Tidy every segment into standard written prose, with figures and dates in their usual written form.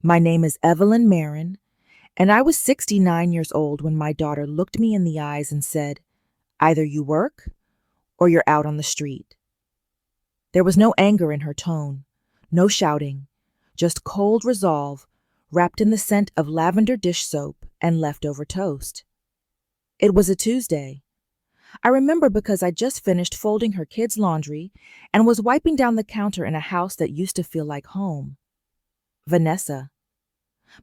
My name is Evelyn Marin, and I was 69 years old when my daughter looked me in the eyes and said, "Either you work or you're out on the street." There was no anger in her tone, no shouting, just cold resolve wrapped in the scent of lavender dish soap and leftover toast. It was a Tuesday. I remember because I just finished folding her kids' laundry and was wiping down the counter in a house that used to feel like home. Vanessa.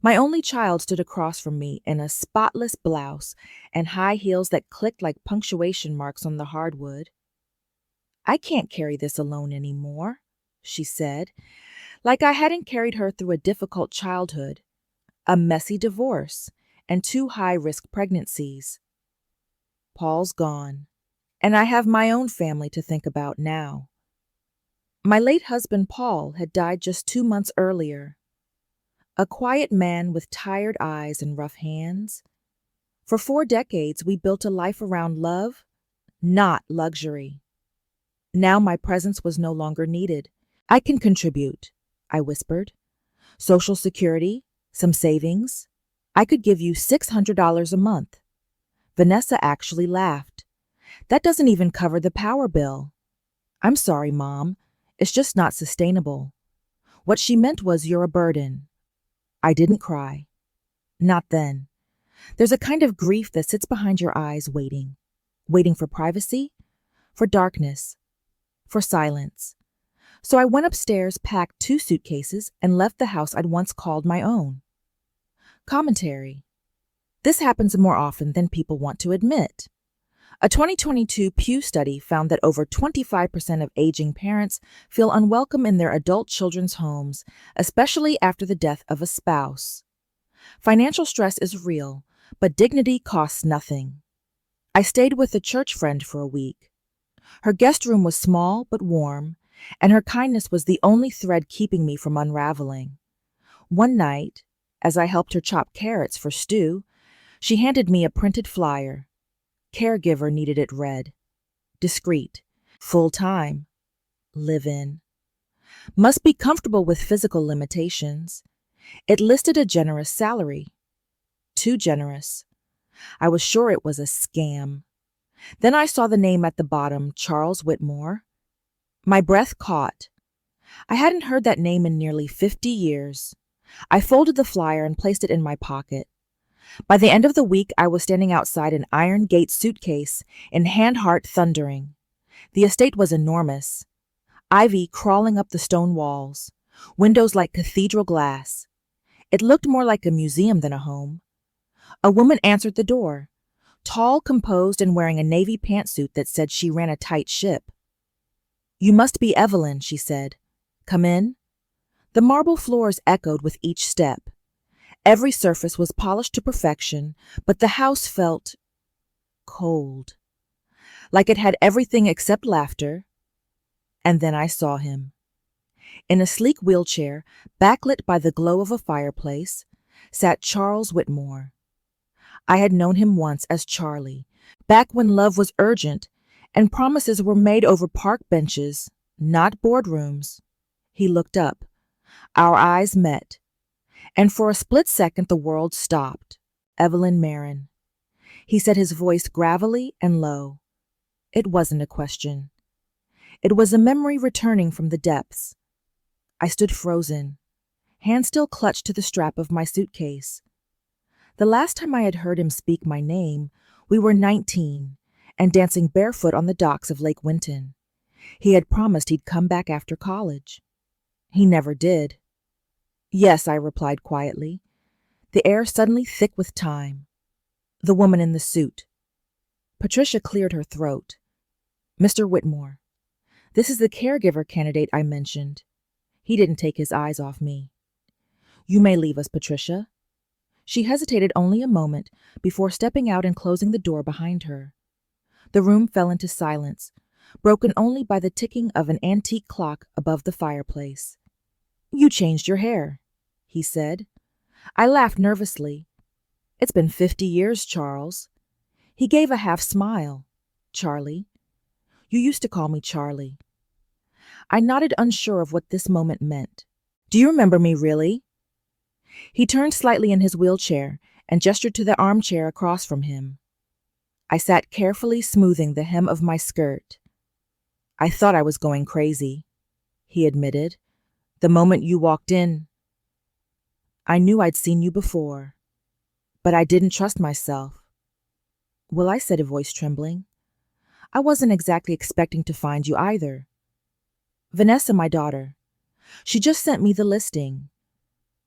My only child stood across from me in a spotless blouse and high heels that clicked like punctuation marks on the hardwood. "I can't carry this alone anymore," she said, like I hadn't carried her through a difficult childhood, a messy divorce, and two high-risk pregnancies. Paul's gone, and I have my own family to think about now. My late husband Paul had died just 2 months earlier. A quiet man with tired eyes and rough hands. For 4 decades, we built a life around love, not luxury. Now my presence was no longer needed. "I can contribute," I whispered. "Social Security, some savings. I could give you $600 a month." Vanessa actually laughed. "That doesn't even cover the power bill." "I'm sorry, Mom. It's just not sustainable." What she meant was, "You're a burden." I didn't cry. Not then. There's a kind of grief that sits behind your eyes waiting for privacy, for darkness, for silence. So I went upstairs, packed 2 suitcases, and left the house I'd once called my own. Commentary. This happens more often than people want to admit. A 2022 Pew study found that over 25% of aging parents feel unwelcome in their adult children's homes, especially after the death of a spouse. Financial stress is real, but dignity costs nothing. I stayed with a church friend for a week. Her guest room was small but warm, and her kindness was the only thread keeping me from unraveling. One night, as I helped her chop carrots for stew, she handed me a printed flyer. Caregiver needed it read. Discreet. Full-time. Live-in. Must be comfortable with physical limitations. It listed a generous salary. Too generous. I was sure it was a scam. Then I saw the name at the bottom, Charles Whitmore. My breath caught. I hadn't heard that name in nearly 50 years. I folded the flyer and placed it in my pocket. By the end of the week, I was standing outside an iron gate suitcase in hand-heart thundering. The estate was enormous. Ivy crawling up the stone walls, windows like cathedral glass. It looked more like a museum than a home. A woman answered the door, tall, composed, and wearing a navy pantsuit that said she ran a tight ship. "You must be Evelyn," she said. "Come in." The marble floors echoed with each step. Every surface was polished to perfection, but the house felt cold, like it had everything except laughter. And then I saw him. In a sleek wheelchair, backlit by the glow of a fireplace, sat Charles Whitmore. I had known him once as Charlie, back when love was urgent and promises were made over park benches, not boardrooms. He looked up. Our eyes met. And for a split second, the world stopped. "Evelyn Marin." He said, his voice gravelly and low. It wasn't a question. It was a memory returning from the depths. I stood frozen, hand still clutched to the strap of my suitcase. The last time I had heard him speak my name, we were 19 and dancing barefoot on the docks of Lake Winton. He had promised he'd come back after college. He never did. "Yes," I replied quietly, the air suddenly thick with time. The woman in the suit. Patricia cleared her throat. "Mr. Whitmore, this is the caregiver candidate I mentioned." He didn't take his eyes off me. "You may leave us, Patricia." She hesitated only a moment before stepping out and closing the door behind her. The room fell into silence, broken only by the ticking of an antique clock above the fireplace. "You changed your hair," he said. I laughed nervously. "It's been 50 years, Charles." He gave a half smile. "Charlie. You used to call me Charlie." I nodded, unsure of what this moment meant. "Do you remember me, really?" He turned slightly in his wheelchair and gestured to the armchair across from him. I sat carefully smoothing the hem of my skirt. I thought I was going crazy, he admitted. The moment you walked in, I knew I'd seen you before, but I didn't trust myself. Well, I said, a voice trembling. I wasn't exactly expecting to find you either. Vanessa, my daughter. She just sent me the listing.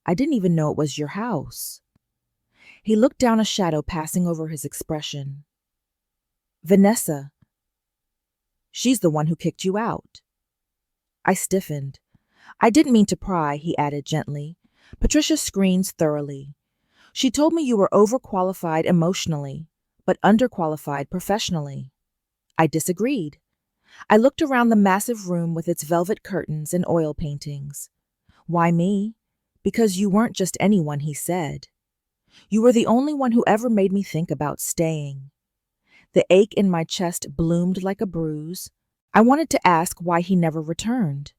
I didn't even know it was your house. He looked down, a shadow passing over his expression. Vanessa. She's the one who kicked you out. I stiffened. I didn't mean to pry, he added gently. Patricia screens thoroughly. She told me you were overqualified emotionally, but underqualified professionally. I disagreed. I looked around the massive room with its velvet curtains and oil paintings. Why me? Because you weren't just anyone, he said. You were the only one who ever made me think about staying. The ache in my chest bloomed like a bruise. I wanted to ask why he never returned,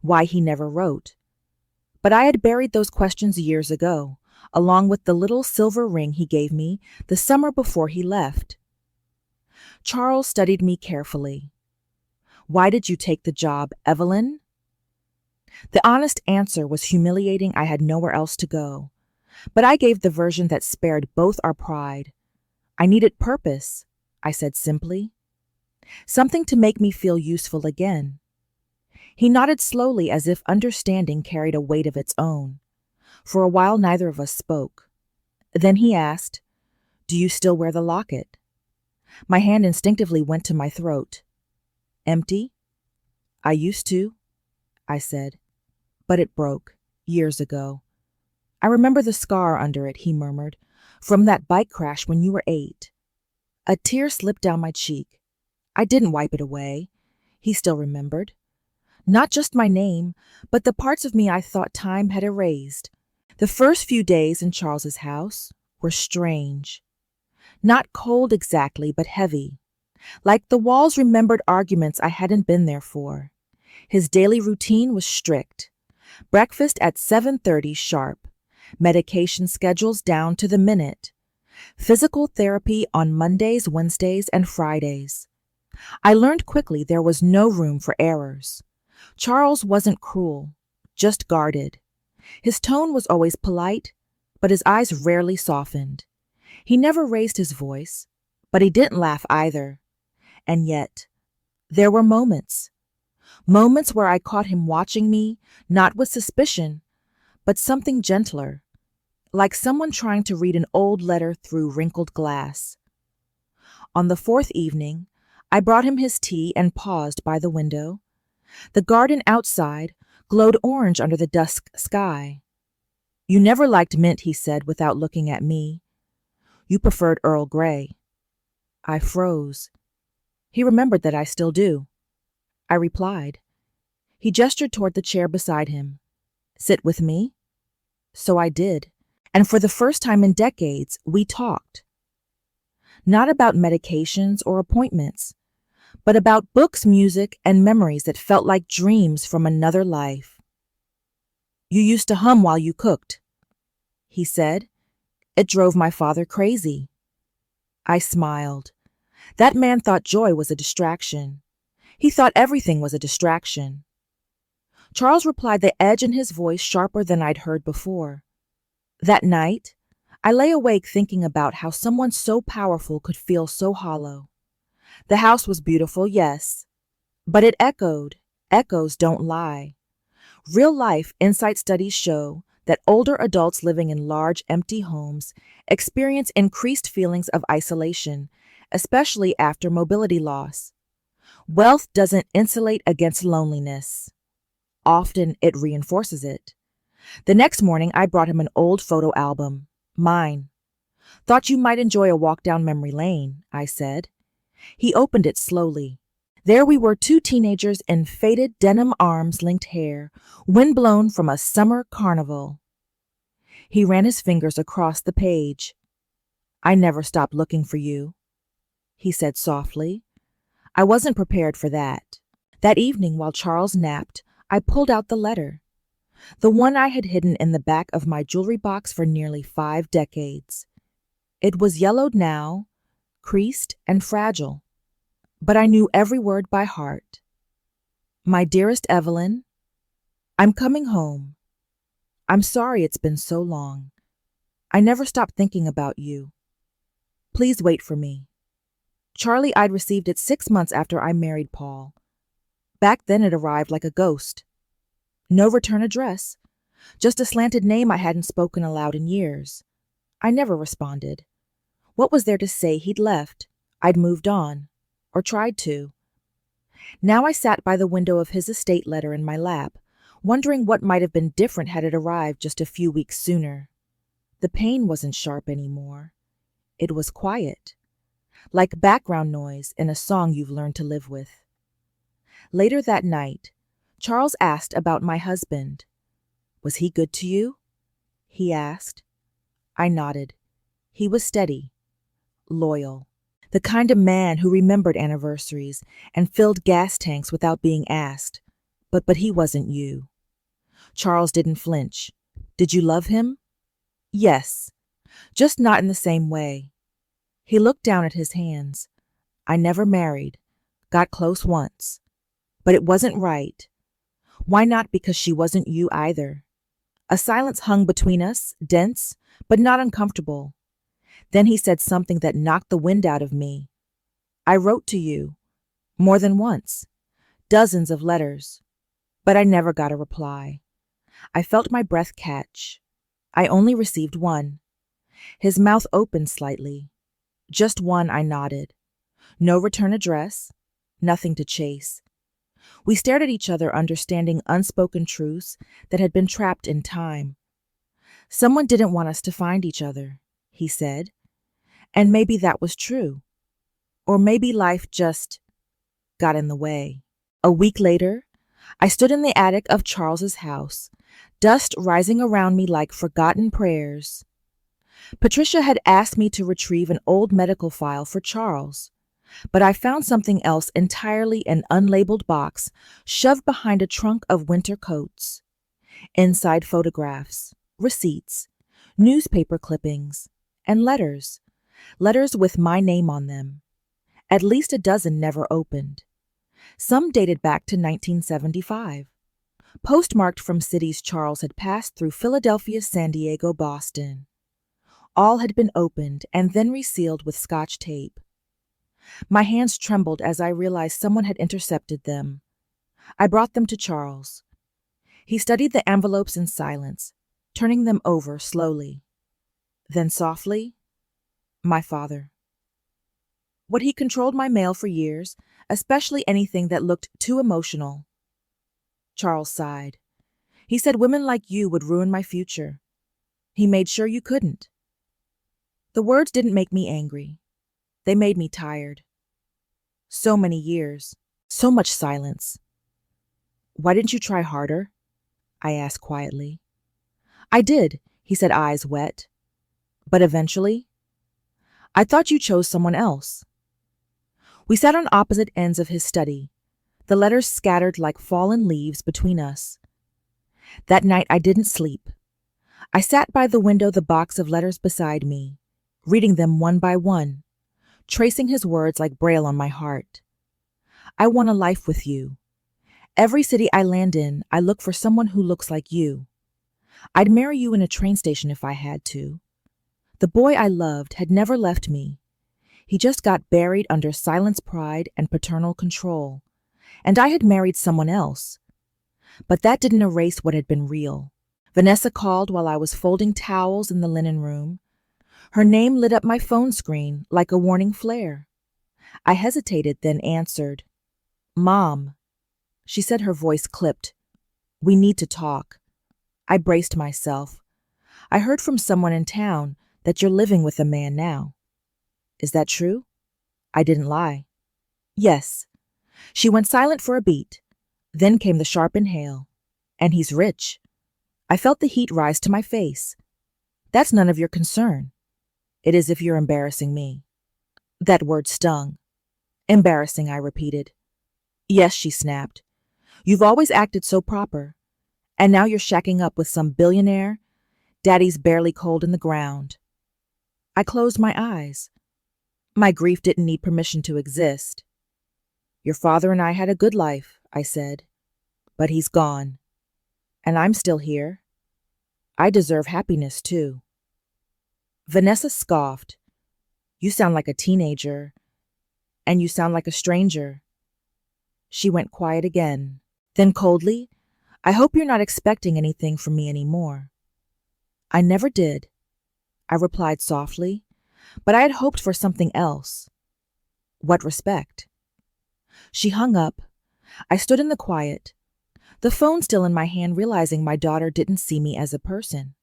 why he never wrote. But I had buried those questions years ago, along with the little silver ring he gave me the summer before he left. Charles studied me carefully. Why did you take the job, Evelyn? The honest answer was humiliating. I had nowhere else to go. But I gave the version that spared both our pride. I needed purpose, I said simply. Something to make me feel useful again. He nodded slowly, as if understanding carried a weight of its own. For a while, neither of us spoke. Then he asked, Do you still wear the locket? My hand instinctively went to my throat. Empty? I used to, I said. But it broke, years ago. I remember the scar under it, he murmured, from that bike crash when you were 8. A tear slipped down my cheek. I didn't wipe it away. He still remembered. Not just my name, but the parts of me I thought time had erased. The first few days in Charles's house were strange. Not cold exactly, but heavy. Like the walls remembered arguments I hadn't been there for. His daily routine was strict. Breakfast at 7:30 sharp. Medication schedules down to the minute. Physical therapy on Mondays, Wednesdays, and Fridays. I learned quickly there was no room for errors. Charles wasn't cruel, just guarded. His tone was always polite, but his eyes rarely softened. He never raised his voice, but he didn't laugh either. And yet, there were moments where I caught him watching me, not with suspicion, but something gentler, like someone trying to read an old letter through wrinkled glass. On the 4th evening, I brought him his tea and paused by the window. The garden outside glowed orange under the dusk sky. You never liked mint, he said without looking at me. You preferred Earl Grey. I froze. He remembered that I still do. I replied. He gestured toward the chair beside him. Sit with me? So I did, and for the first time in decades, we talked. Not about medications or appointments, but about books, music, and memories that felt like dreams from another life. You used to hum while you cooked, he said. It drove my father crazy. I smiled. That man thought joy was a distraction. He thought everything was a distraction. Charles replied, the edge in his voice sharper than I'd heard before. That night, I lay awake thinking about how someone so powerful could feel so hollow. The house was beautiful, yes, but it echoed. Echoes don't lie. Real life insight studies show that older adults living in large, empty homes experience increased feelings of isolation, especially after mobility loss. Wealth doesn't insulate against loneliness. Often it reinforces it. The next morning, I brought him an old photo album, mine. Thought you might enjoy a walk down memory lane, I said. He opened it slowly. There we were, 2 teenagers in faded denim arms-linked hair, windblown from a summer carnival. He ran his fingers across the page. I never stopped looking for you, he said softly. I wasn't prepared for that. That evening, while Charles napped, I pulled out the letter. The one I had hidden in the back of my jewelry box for nearly 5 decades. It was yellowed now, creased and fragile, but I knew every word by heart. My dearest Evelyn, I'm coming home. I'm sorry it's been so long. I never stopped thinking about you. Please wait for me. Charlie, I'd received it 6 months after I married Paul. Back then it arrived like a ghost. No return address, just a slanted name I hadn't spoken aloud in years. I never responded. What was there to say he'd left, I'd moved on, or tried to? Now I sat by the window of his estate letter in my lap, wondering what might have been different had it arrived just a few weeks sooner. The pain wasn't sharp anymore. It was quiet, like background noise in a song you've learned to live with. Later that night, Charles asked about my husband. Was he good to you? He asked. I nodded. He was steady, loyal, the kind of man who remembered anniversaries and filled gas tanks without being asked. But he wasn't you. Charles didn't flinch. Did you love him? Yes, just not in the same way. He looked down at his hands. I never married, got close once. But it wasn't right. Why not? Because she wasn't you either. A silence hung between us, dense, but not uncomfortable. Then he said something that knocked the wind out of me. I wrote to you, more than once, dozens of letters, but I never got a reply. I felt my breath catch. I only received one. His mouth opened slightly. Just one, I nodded. No return address, nothing to chase. We stared at each other, understanding unspoken truths that had been trapped in time. Someone didn't want us to find each other, he said. And maybe that was true. Or maybe life just got in the way. A week later, I stood in the attic of Charles's house, dust rising around me like forgotten prayers. Patricia had asked me to retrieve an old medical file for Charles, but I found something else entirely, an unlabeled box shoved behind a trunk of winter coats. Inside, photographs, receipts, newspaper clippings, and letters. Letters with my name on them. At least a dozen never opened. Some dated back to 1975. Postmarked from cities Charles had passed through: Philadelphia, San Diego, Boston. All had been opened and then resealed with Scotch tape. My hands trembled as I realized someone had intercepted them. I brought them to Charles. He studied the envelopes in silence, turning them over slowly. Then softly, my father. What he controlled my mail for years, especially anything that looked too emotional. Charles sighed. He said women like you would ruin my future. He made sure you couldn't. The words didn't make me angry. They made me tired. So many years, so much silence. Why didn't you try harder? I asked quietly. I did, he said, eyes wet. But eventually, I thought you chose someone else. We sat on opposite ends of his study, the letters scattered like fallen leaves between us. That night I didn't sleep. I sat by the window, the box of letters beside me, reading them one by one, tracing his words like braille on my heart. I want a life with you. Every city I land in, I look for someone who looks like you. I'd marry you in a train station if I had to. The boy I loved had never left me. He just got buried under silence, pride, and paternal control. And I had married someone else. But that didn't erase what had been real. Vanessa called while I was folding towels in the linen room. Her name lit up my phone screen like a warning flare. I hesitated, then answered. Mom. She said, her voice clipped. We need to talk. I braced myself. I heard from someone in town that you're living with a man now. Is that true? I didn't lie. Yes. She went silent for a beat. Then came the sharp inhale. And he's rich. I felt the heat rise to my face. That's none of your concern. It is if you're embarrassing me. That word stung. Embarrassing, I repeated. Yes, she snapped. You've always acted so proper. And now you're shacking up with some billionaire? Daddy's barely cold in the ground. I closed my eyes. My grief didn't need permission to exist. Your father and I had a good life, I said. But he's gone. And I'm still here. I deserve happiness, too. Vanessa scoffed. You sound like a teenager. And you sound like a stranger. She went quiet again. Then coldly, I hope you're not expecting anything from me anymore. I never did, I replied softly, but I had hoped for something else. What respect? She hung up. I stood in the quiet, the phone still in my hand, realizing my daughter didn't see me as a person,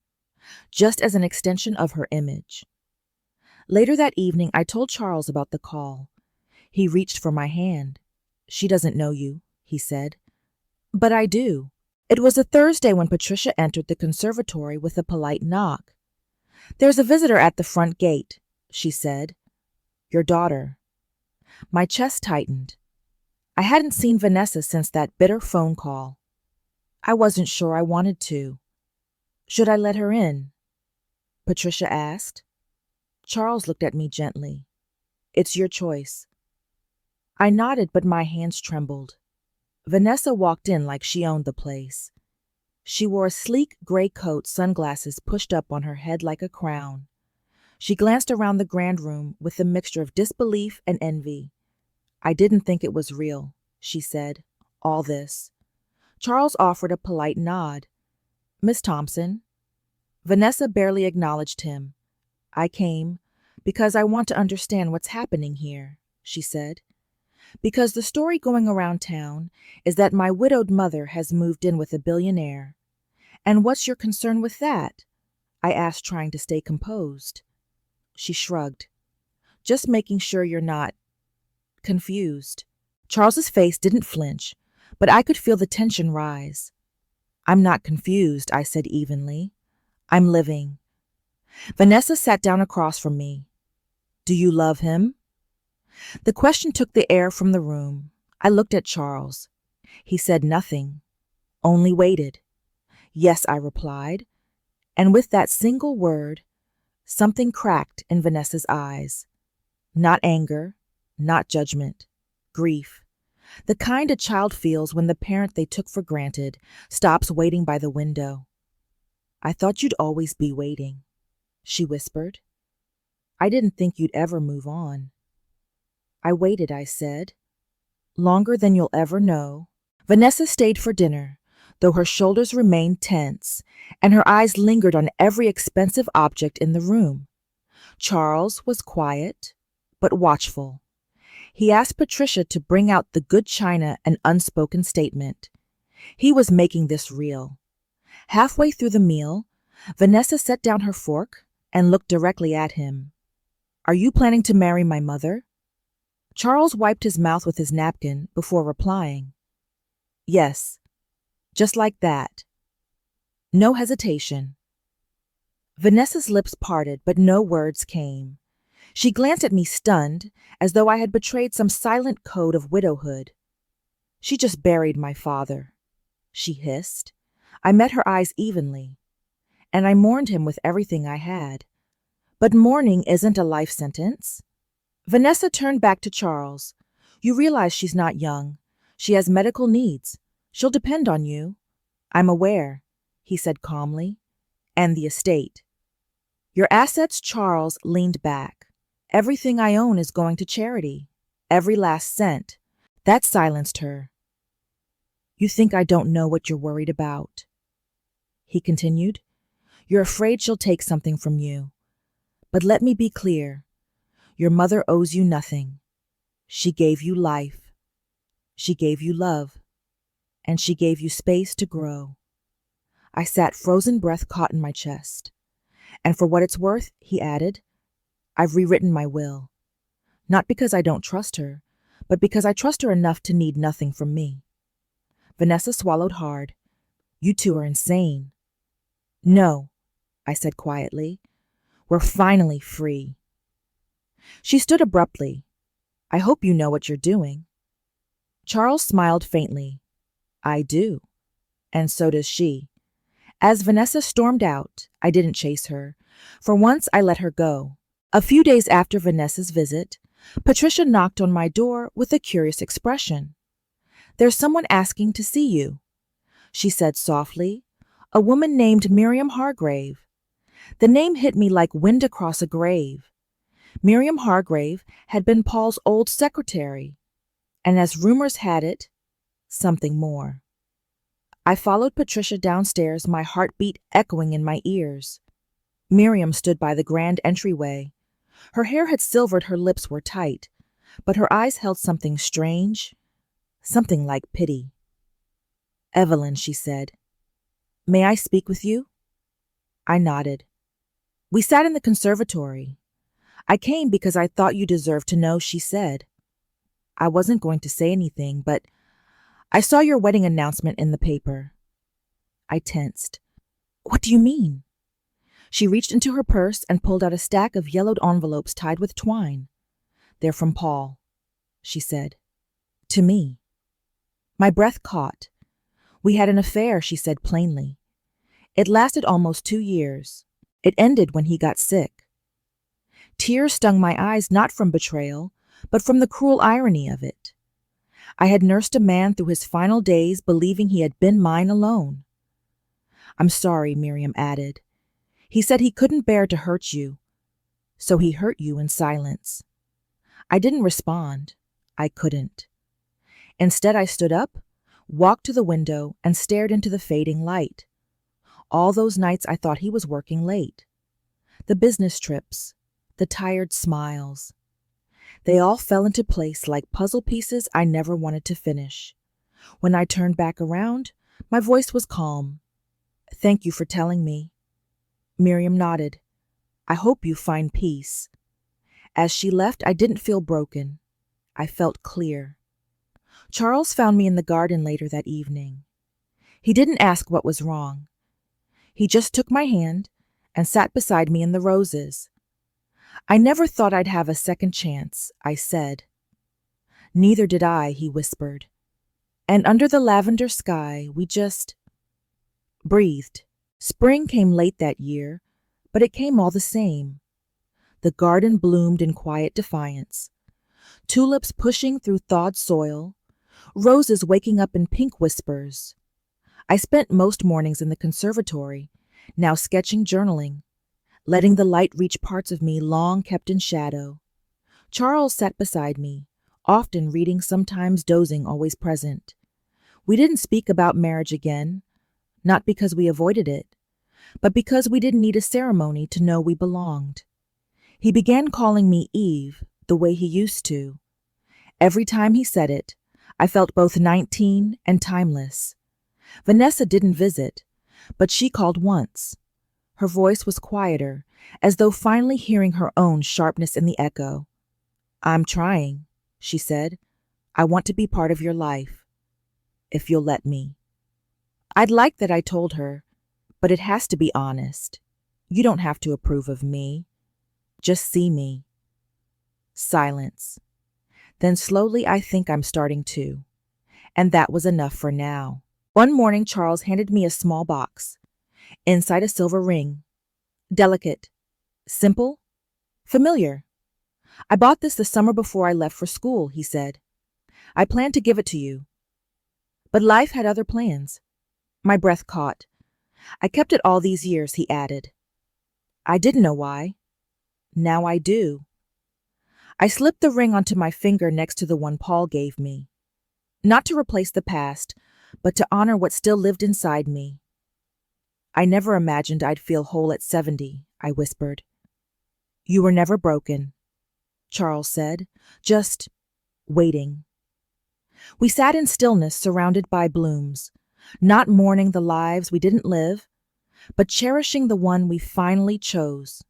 just as an extension of her image. Later that evening, I told Charles about the call. He reached for my hand. She doesn't know you, he said. But I do. It was a Thursday when Patricia entered the conservatory with a polite knock. There's a visitor at the front gate, she said. Your daughter. My chest tightened. I hadn't seen Vanessa since that bitter phone call. I wasn't sure I wanted to. Should I let her in? Patricia asked. Charles looked at me gently. It's your choice. I nodded, but my hands trembled. Vanessa walked in like she owned the place. She wore a sleek gray coat, sunglasses pushed up on her head like a crown. She glanced around the grand room with a mixture of disbelief and envy. I didn't think it was real, she said, all this. Charles offered a polite nod. Miss Thompson. Vanessa barely acknowledged him. I came because I want to understand what's happening here, she said. Because the story going around town is that my widowed mother has moved in with a billionaire. And what's your concern with that? I asked, trying to stay composed. She shrugged. Just making sure you're not confused. Charles's face didn't flinch, but I could feel the tension rise. I'm not confused, I said evenly. I'm living. Vanessa sat down across from me. Do you love him? The question took the air from the room. I looked at Charles. He said nothing, only waited. Yes, I replied, and with that single word, something cracked in Vanessa's eyes. Not anger, not judgment, grief. The kind a child feels when the parent they took for granted stops waiting by the window. I thought you'd always be waiting, she whispered. I didn't think you'd ever move on. I waited, I said. Longer than you'll ever know. Vanessa stayed for dinner, though her shoulders remained tense, and her eyes lingered on every expensive object in the room. Charles was quiet, but watchful. He asked Patricia to bring out the good china and unspoken statement. He was making this real. Halfway through the meal, Vanessa set down her fork and looked directly at him. Are you planning to marry my mother? Charles wiped his mouth with his napkin before replying. Yes, just like that. No hesitation. Vanessa's lips parted, but no words came. She glanced at me stunned, as though I had betrayed some silent code of widowhood. She just buried my father, she hissed. I met her eyes evenly, and I mourned him with everything I had. But mourning isn't a life sentence. Vanessa turned back to Charles. You realize she's not young. She has medical needs. She'll depend on you. I'm aware, he said calmly. And the estate. Your assets, Charles leaned back. Everything I own is going to charity. Every last cent. That silenced her. You think I don't know what you're worried about? He continued. You're afraid she'll take something from you. But let me be clear. Your mother owes you nothing. She gave you life. She gave you love. And she gave you space to grow. I sat, frozen breath caught in my chest. And for what it's worth, he added, I've rewritten my will. Not because I don't trust her, but because I trust her enough to need nothing from me. Vanessa swallowed hard. You two are insane. No, I said quietly. We're finally free. She stood abruptly. I hope you know what you're doing. Charles smiled faintly. I do. And so does she. As Vanessa stormed out, I didn't chase her. For once, I let her go. A few days after Vanessa's visit, Patricia knocked on my door with a curious expression. "There's someone asking to see you," she said softly. "A woman named Miriam Hargrave." The name hit me like wind across a grave. Miriam Hargrave had been Paul's old secretary, and as rumors had it, something more. I followed Patricia downstairs, my heartbeat echoing in my ears. Miriam stood by the grand entryway. Her hair had silvered, her lips were tight, but her eyes held something strange, something like pity. "Evelyn," she said, "may I speak with you?" I nodded. "We sat in the conservatory. I came because I thought you deserved to know," she said. I wasn't going to say anything, but "I saw your wedding announcement in the paper." I tensed. "What do you mean?" She reached into her purse and pulled out a stack of yellowed envelopes tied with twine. "They're from Paul," she said. "To me." My breath caught. "We had an affair," she said plainly. "It lasted almost 2 years. It ended when he got sick." Tears stung my eyes, not from betrayal, but from the cruel irony of it. I had nursed a man through his final days, believing he had been mine alone. "I'm sorry," Miriam added. "He said he couldn't bear to hurt you, so he hurt you in silence." I didn't respond. I couldn't. Instead, I stood up, walked to the window, and stared into the fading light. All those nights I thought he was working late. The business trips, the tired smiles. They all fell into place like puzzle pieces I never wanted to finish. When I turned back around, my voice was calm. "Thank you for telling me." Miriam nodded. "I hope you find peace." As she left, I didn't feel broken. I felt clear. Charles found me in the garden later that evening. He didn't ask what was wrong. He just took my hand and sat beside me in the roses. "I never thought I'd have a second chance," I said. "Neither did I," he whispered. And under the lavender sky, we just breathed. Spring came late that year, but it came all the same. The garden bloomed in quiet defiance. Tulips pushing through thawed soil, roses waking up in pink whispers. I spent most mornings in the conservatory, now sketching, journaling, letting the light reach parts of me long kept in shadow. Charles sat beside me, often reading, sometimes dozing, always present. We didn't speak about marriage again, not because we avoided it, but because we didn't need a ceremony to know we belonged. He began calling me Eve, the way he used to. Every time he said it, I felt both 19 and timeless. Vanessa didn't visit, but she called once. Her voice was quieter, as though finally hearing her own sharpness in the echo. "I'm trying," she said. "I want to be part of your life, if you'll let me." I'd like that, I told her, but it has to be honest. You don't have to approve of me. Just see me. Silence. Then slowly, "I think I'm starting to." And that was enough for now. One morning, Charles handed me a small box. Inside, a silver ring. Delicate. Simple. Familiar. "I bought this the summer before I left for school," he said. "I planned to give it to you. But life had other plans." My breath caught. "I kept it all these years," he added. I didn't know why. Now I do. I slipped the ring onto my finger next to the one Paul gave me. Not to replace the past, but to honor what still lived inside me. "I never imagined I'd feel whole at 70, I whispered. "You were never broken," Charles said, "just waiting." We sat in stillness, surrounded by blooms, not mourning the lives we didn't live, but cherishing the one we finally chose.